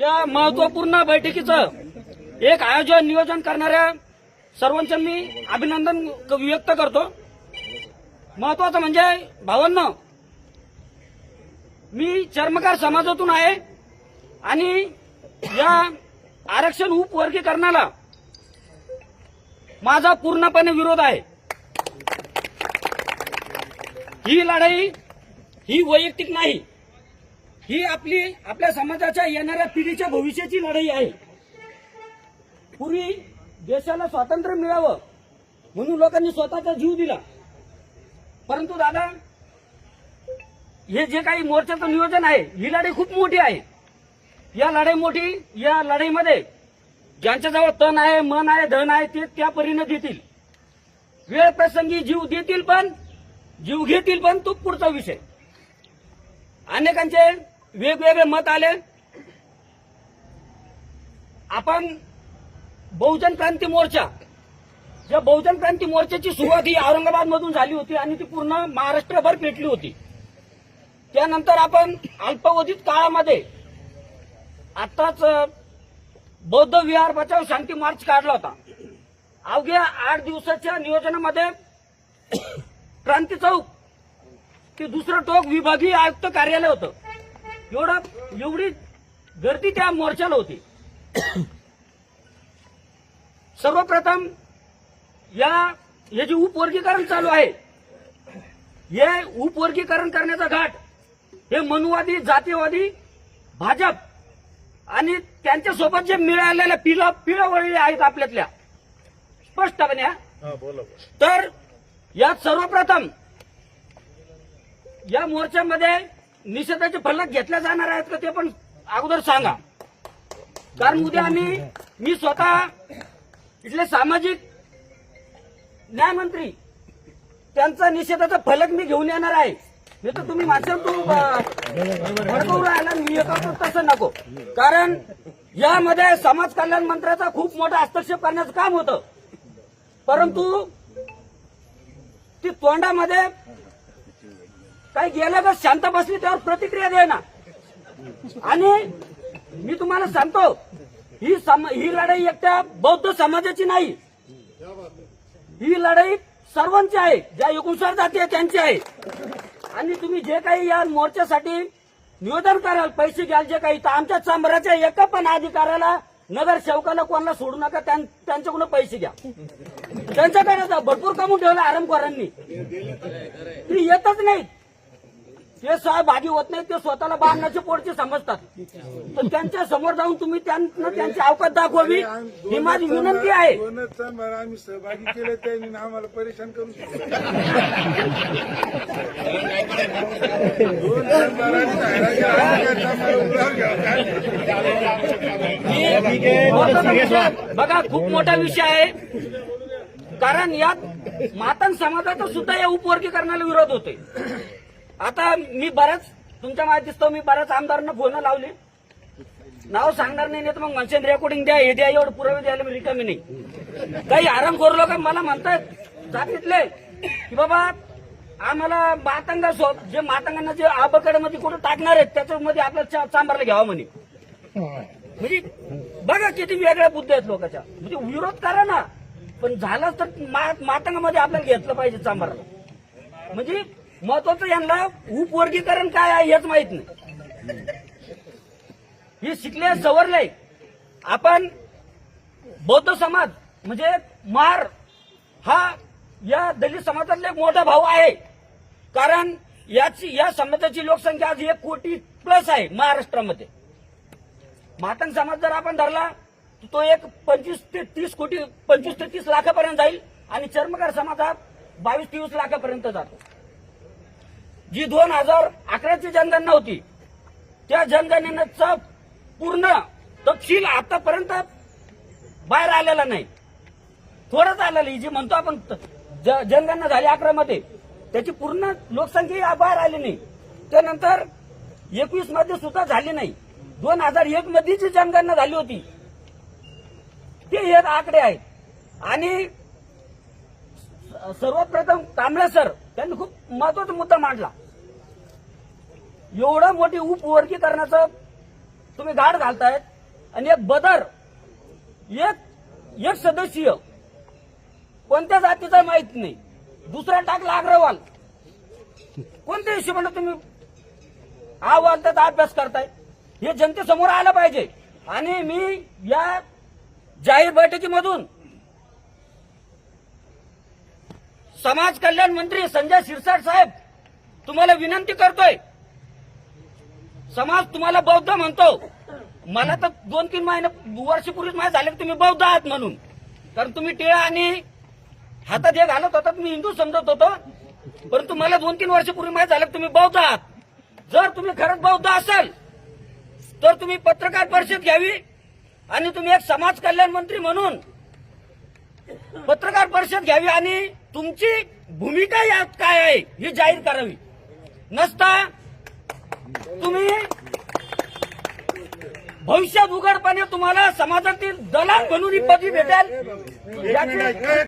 या महत्वपूर्ण बैठकीचं एक आयोजन नियोजन करणाऱ्या सर्वांचं मी अभिनंदन व्यक्त करतो। महत्वाचं म्हणजे भावांनो, मी चर्मकार समाजातून आहे आणि या आरक्षण उपवर्गीकरणाला माझा पूर्णपणे विरोध आहे। ही लढाई ही वैयक्तिक नाही, ही आपल्या समाजाच्या येणाऱ्या पिढीच्या भविष्याची लढाई आहे। पूर्वी देशाला स्वातंत्र्य मिळावं म्हणून लोकांनी स्वतःचा जीव दिला, परंतु दादा हे जे काही मोर्चाचं नियोजन आहे ही लढाई खूप मोठी आहे। या लढाईमध्ये ज्यांच्याजवळ तन आहे, मन आहे, धन आहे ते त्या परीने देतील, वेळ प्रसंगी जीव देतील पण जीव घेतील पण तो पुढचा विषय। अनेकांचे वेगवेगळे मत आले। आपण बहुजन क्रांती मोर्चा, या बहुजन क्रांती मोर्चाची सुरुवात ही औरंगाबाद मधून झाली होती आणि ती पूर्ण महाराष्ट्रभर पेटली होती। त्यानंतर आपण अल्पावधीत काळामध्ये आताच बौद्ध विहार बचाव शांती मार्च काढला होता। अवघ्या 8 दिवसाच्या नियोजनामध्ये क्रांती चौक ते दुसरं टोक विभागीय आयुक्त कार्यालय होतं। एवढी गर्दी त्या मोर्चाला होती। सर्वप्रथम हे जे उपवर्गीकरण चालू आहे, हे उपवर्गीकरण करण्याचा घाट हे मनुवादी, जातीवादी, भाजप आणि त्यांच्यासोबत जे मिळालेल्या पिढावळी आहेत आपल्यातल्या, स्पष्टपणे तर यात सर्वप्रथम या मोर्चामध्ये निषेधाचे फलक घेतले जाणार आहेत का ते पण अगोदर सांगा, कारण उद्या मी स्वतः इथले सामाजिक न्याय मंत्री त्यांचा निषेधाचा फलक मी घेऊन येणार आहे। नाही तर तुम्ही माझ्या भडकवून राहिला मी येतो तसं नको, कारण यामध्ये समाज कल्याण मंत्र्याचा खूप मोठा हस्तक्षेप करण्याचं काम होतं, परंतु ती तोंडामध्ये काही गेलं तर शांत बसली त्यावर प्रतिक्रिया देणार। आणि मी तुम्हाला सांगतो ही लढाई एकट्या बौद्ध समाजाची नाही, ही लढाई सर्वांची आहे, ज्या 59 जाती आहे त्यांची आहे। आणि तुम्ही जे काही या मोर्चासाठी निवेदन कराल, पैसे घ्याल जे काही, तर आमच्या चांबराच्या एका पण अधिकाऱ्याला, नगरसेवकाला कोणाला सोडू नका, त्यांच्याकडून पैसे घ्या, त्यांच्याकडे जा। भरपूर कमवून ठेवलं आरामखोरांनी, ती येतच नाहीत, ते सहभागी होत नाही, ते स्वतःला बामणाचे पोटचे समजतात। तर त्यांच्या समोर जाऊन तुम्ही त्यांना त्यांची अवकात दाखवावी ही माझी विनंती आहे। आम्ही सहभागी केले त्यांनी आम्हाला परेशान करू बघा, खूप मोठा विषय आहे, कारण यात मातंग समाजाचा सुद्धा या उपवर्गीकरणाला विरोध होतोय। आता मी तुमच्या माहितीस्तव मी बऱ्याच आमदारांना फोन लावले, नाव सांगणार नाही तर मग म्हणशील रेकॉर्डिंग द्या, हे द्या, एवढं पुरावे द्यायला मी रिकामी नाही। काही आरामखोर लोक मला म्हणतात जातीतले की बाबा आम्हाला मातंगांना जे आबकडमध्ये कुठं टाकणार आहेत त्याच्यामध्ये आपल्या चांबारला घ्यावा म्हणे। म्हणजे बघा किती वेगळ्या बुद्धी आहेत लोकांच्या, म्हणजे विरोध करा ना, पण झालं तर मातंगामध्ये आपल्याला घेतलं पाहिजे चांबारला। म्हणजे महत्वाचं यांना उपवर्गीकरण काय आहे हेच माहित नाही। हे शिकले सवरले। आपण बौद्ध समाज म्हणजे महार हा या दलित समाजातला एक मोठा भाऊ आहे, कारण या समाजाची लोकसंख्या आज 1 कोटी प्लस आहे महाराष्ट्रामध्ये। मातंग समाज जर आपण धरला तर तो एक 25 ते 30 लाखापर्यंत जाईल आणि चर्मकार समाज हा 22-23 लाखापर्यंत जातो। जी 2011ची जनगणना होती त्या जनगणनेचा पूर्ण तपशील आतापर्यंत बाहेर आलेला नाही, थोडंच आलेलं। ही जी म्हणतो आपण जनगणना झाली 11 मध्ये, त्याची पूर्ण लोकसंख्या बाहेर आली नाही। त्यानंतर 21 मध्ये सुद्धा झाली नाही। 2001 मध्ये जी जनगणना झाली होती ते हे आकडे आहेत। आणि सर्वप्रथम कांबळे सर त्यांनी खूप महत्वाचा मुद्दा मांडला। एवढं मोठी उपवर्गीकरणाचं तुम्ही गाड घालतायत आणि एक बदर एक सदस्यीय कोणत्या जातीचा माहित नाही, दुसरा टाकला अग्रवाल, कोणत्या हिशोबाने तुम्ही अहवाल त्याचा अभ्यास करताय हे जनतेसमोर आलं पाहिजे. आणि मी या जाहीर बैठकीमधून समाज कल्याण मंत्री संजय शिरसाट साहेब तुम्हाला विनंती करतोय. समाज तुम्हाला बौद्ध म्हणतो, मला तर 2-3 वर्षपूर्वीच माहिती झाले की तुम्ही बौद्ध आहात म्हणून, कारण तुम्ही टिळा आणि हातात हे घालत होतात, मी हिंदू समजत होतो, परंतु मला 2-3 वर्षपूर्वी माहिती झालं की तुम्ही बौद्ध आहात. जर तुम्ही खरंच बौद्ध असाल तर तुम्ही पत्रकार परिषद घ्यावी आणि तुम्ही एक समाज कल्याण मंत्री म्हणून पत्रकार परिषद घ्यावी आणि तुमची भूमिका यात काय आहे ही जाहीर करावी. नसता तुम्ही भविष्यात उघडपणे तुम्हाला समाजातील दलाल म्हणून ही पदवी भेटेल याची